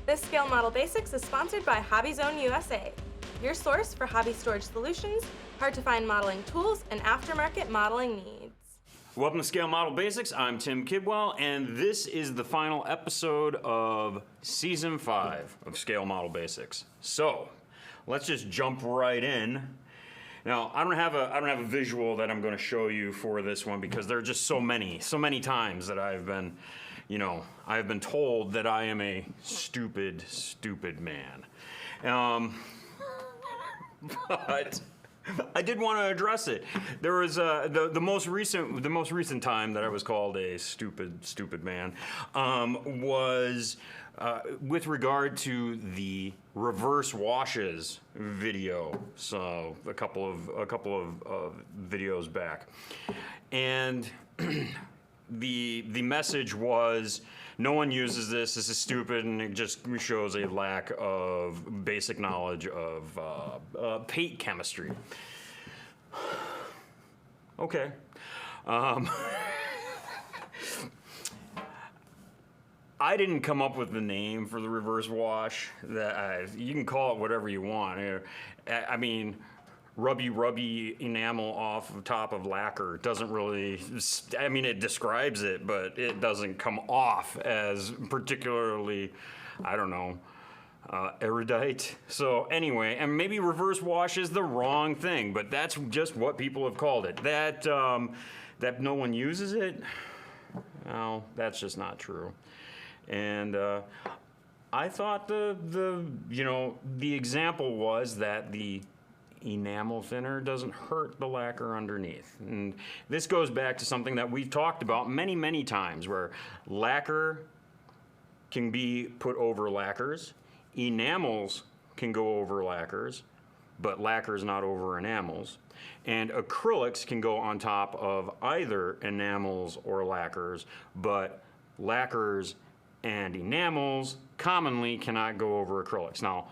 This Scale Model Basics is sponsored by Hobby Zone USA, your source for hobby storage solutions, hard-to-find modeling tools, and aftermarket modeling needs. Welcome to Scale Model Basics. I'm Tim Kidwell, and this is the final episode of Season 5 of Scale Model Basics. So, let's just jump right in. Now, I don't have a visual that I'm going to show you for this one because there are just so many times that I've been told that I am a stupid man. But I did want to address it. There was the most recent time that I was called a stupid man was with regard to the reverse washes video. So a couple of videos back, and the message was, no one uses this. This is stupid, and it just shows a lack of basic knowledge of paint chemistry. Okay. I didn't come up with the name for the reverse wash. You can call it whatever you want. I mean, rubby enamel off the top of lacquer doesn't really, I mean, it describes it, but it doesn't come off as particularly, I don't know, erudite. So anyway, and maybe reverse wash is the wrong thing, but that's just what people have called it. That no one uses it, no, that's just not true. And I thought the example was that the enamel thinner doesn't hurt the lacquer underneath. And this goes back to something that we've talked about many times, where lacquer can be put over lacquers, enamels can go over lacquers, but lacquers not over enamels, and acrylics can go on top of either enamels or lacquers, but lacquers and enamels commonly cannot go over acrylics. Now,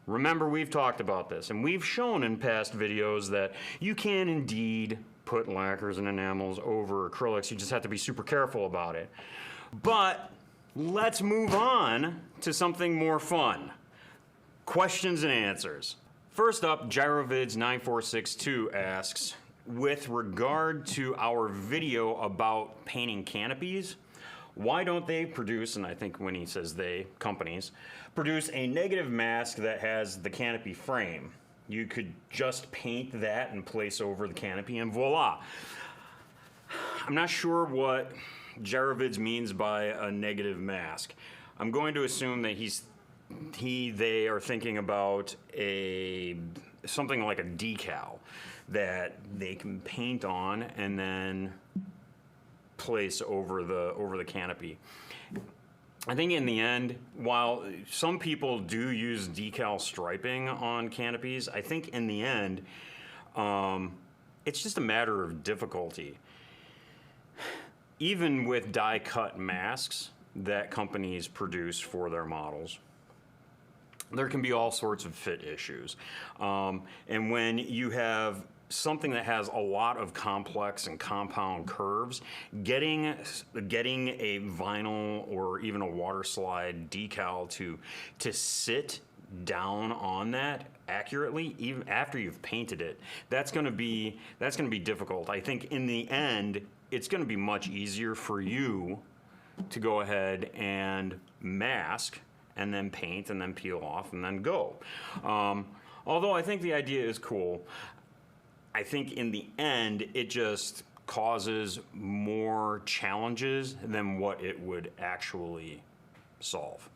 remember, we've talked about this, and we've shown in past videos that you can indeed put lacquers and enamels over acrylics. You just have to be super careful about it. But let's move on to something more fun. Questions and answers. First up, Gyrovids9462 asks, with regard to our video about painting canopies, why don't they produce, and I think when he says they, companies, produce a negative mask that has the canopy frame? You could just paint that and place over the canopy and voila. I'm not sure what Gyrovids means by a negative mask. I'm going to assume that they are thinking about something like a decal that they can paint on and then place over the canopy. I think in the end, while some people do use decal striping on canopies, I think in the end, it's just a matter of difficulty. Even with die-cut masks that companies produce for their models, there can be all sorts of fit issues. And when you have something that has a lot of complex and compound curves, getting a vinyl or even a water slide decal to sit down on that accurately, even after you've painted it, that's going to be difficult. I think in the end, it's going to be much easier for you to go ahead and mask and then paint and then peel off and then go. Although I think the idea is cool, I think in the end, it just causes more challenges than what it would actually solve.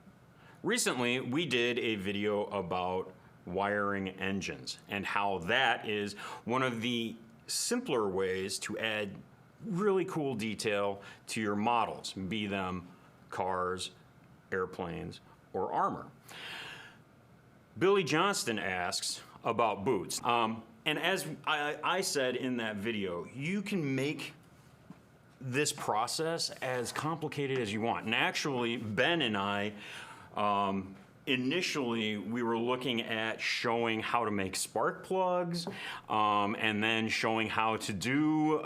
Recently, we did a video about wiring engines and how that is one of the simpler ways to add really cool detail to your models, be them cars, airplanes, or armor. Billy Johnston asks about boots. And as I said in that video, you can make this process as complicated as you want. And actually, Ben and I initially we were looking at showing how to make spark plugs, and then showing how to do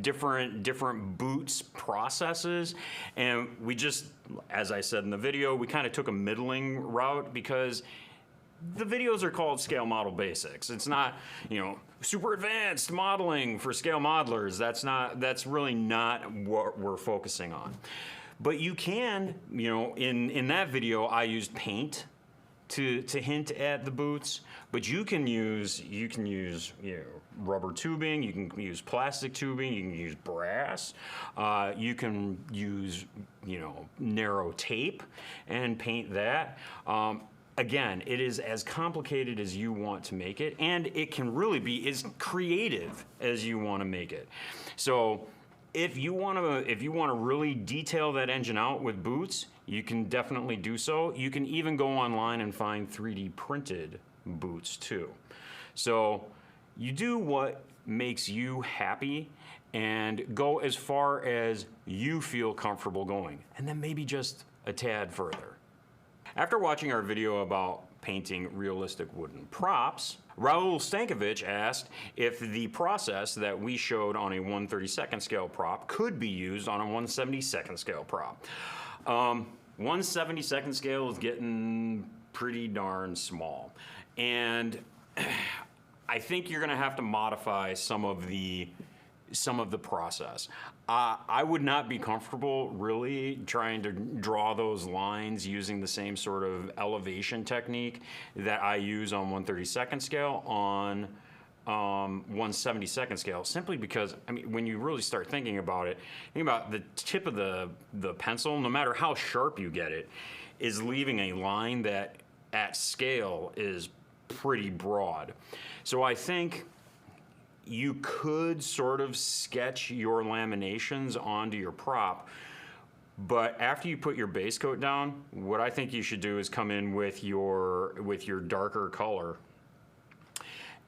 different boots processes. And we just, as I said in the video, we kind of took a middling route because the videos are called Scale Model Basics. It's not, super advanced modeling for scale modelers. That's really not what we're focusing on. But you can, in that video, I used paint to hint at the boots. But you can use rubber tubing. You can use plastic tubing. You can use brass. You can use narrow tape and paint that. Again, it is as complicated as you want to make it, and it can really be as creative as you want to make it. So if you want to really detail that engine out with boots, you can definitely do so. You can even go online and find 3D printed boots too. So you do what makes you happy and go as far as you feel comfortable going, and then maybe just a tad further. After watching our video about painting realistic wooden props, Raul Stankovic asked if the process that we showed on a 1/32 scale prop could be used on a 1/72 scale prop. 1/72 scale is getting pretty darn small, and I think you're going to have to modify some of the process. I would not be comfortable really trying to draw those lines using the same sort of elevation technique that I use on 1/32 scale on 1/72 scale, simply because, when you really start thinking about it, think about the tip of the pencil, no matter how sharp you get it, is leaving a line that at scale is pretty broad. So I think you could sort of sketch your laminations onto your prop, but after you put your base coat down, what I think you should do is come in with your darker color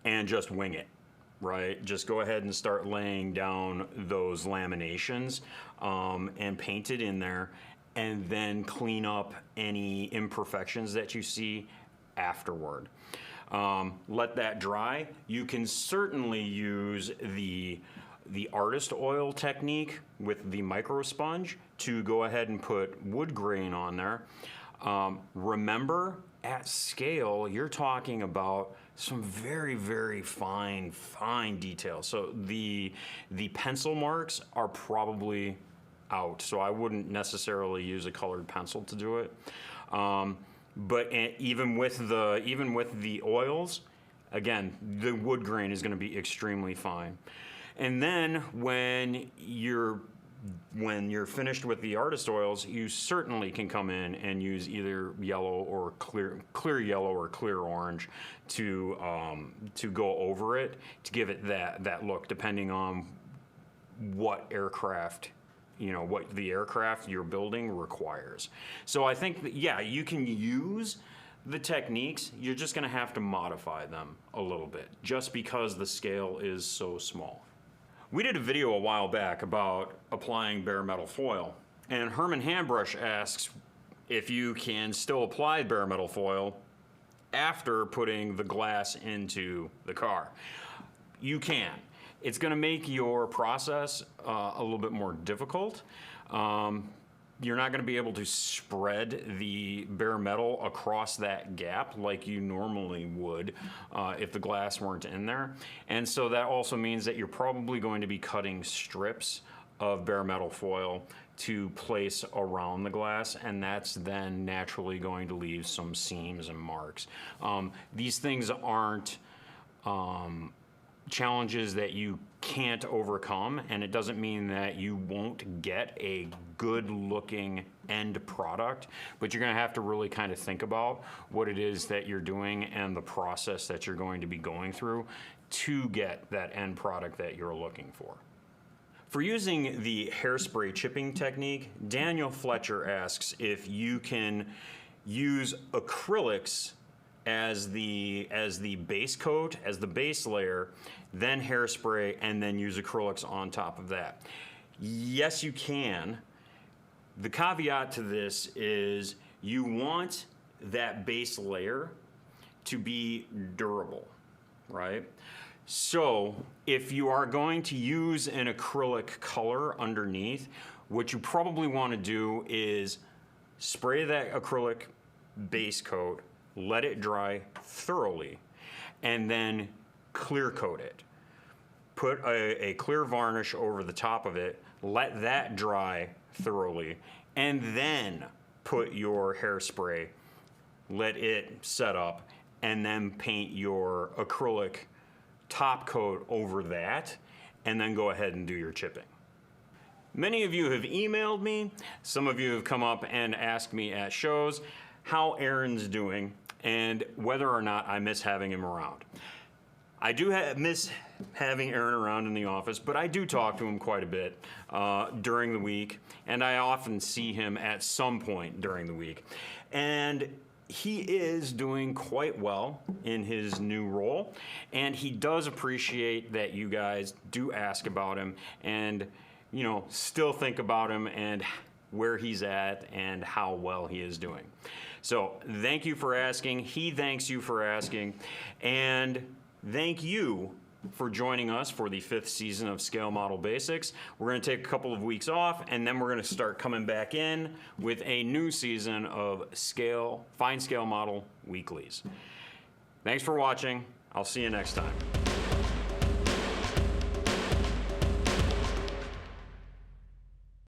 and just wing it, right? Just go ahead and start laying down those laminations and paint it in there, and then clean up any imperfections that you see afterward. Let that dry. You can certainly use the artist oil technique with the micro sponge to go ahead and put wood grain on there. Remember, at scale, you're talking about some very, very fine details. So the pencil marks are probably out, so I wouldn't necessarily use a colored pencil to do it. But even with the oils, again, the wood grain is going to be extremely fine. And then when you're finished with the artist oils, you certainly can come in and use either yellow or clear yellow or clear orange to go over it, to give it that look, depending on what aircraft, what the aircraft you're building requires. So I think that, yeah, you can use the techniques, you're just going to have to modify them a little bit, just because the scale is so small. We did a video a while back about applying bare metal foil, and Herman Handbrush asks if you can still apply bare metal foil after putting the glass into the car. You can. It's going to make your process a little bit more difficult. You're not going to be able to spread the bare metal across that gap like you normally would if the glass weren't in there. And so that also means that you're probably going to be cutting strips of bare metal foil to place around the glass, and that's then naturally going to leave some seams and marks. These things aren't challenges that you can't overcome, and it doesn't mean that you won't get a good looking end product, but you're going to have to really kind of think about what it is that you're doing and the process that you're going to be going through to get that end product that you're looking for. For using the hairspray chipping technique, Daniel Fletcher asks if you can use acrylics as the base coat, as the base layer, then hairspray, and then use acrylics on top of that. Yes, you can. The caveat to this is you want that base layer to be durable, right? So if you are going to use an acrylic color underneath, what you probably want to do is spray that acrylic base coat, let it dry thoroughly, and then clear coat it. Put a clear varnish over the top of it, let that dry thoroughly, and then put your hairspray, let it set up, and then paint your acrylic top coat over that, and then go ahead and do your chipping. Many of you have emailed me. Some of you have come up and asked me at shows how Aaron's doing and whether or not I miss having him around. I do miss having Aaron around in the office, but I do talk to him quite a bit during the week, and I often see him at some point during the week. And he is doing quite well in his new role, and he does appreciate that you guys do ask about him and, you know, still think about him and where he's at and how well he is doing. So thank you for asking. He thanks you for asking. And thank you for joining us for the 5th season of Scale Model Basics. We're going to take a couple of weeks off, and then we're going to start coming back in with a new season of FineScale Model Weeklies. Thanks for watching. I'll see you next time.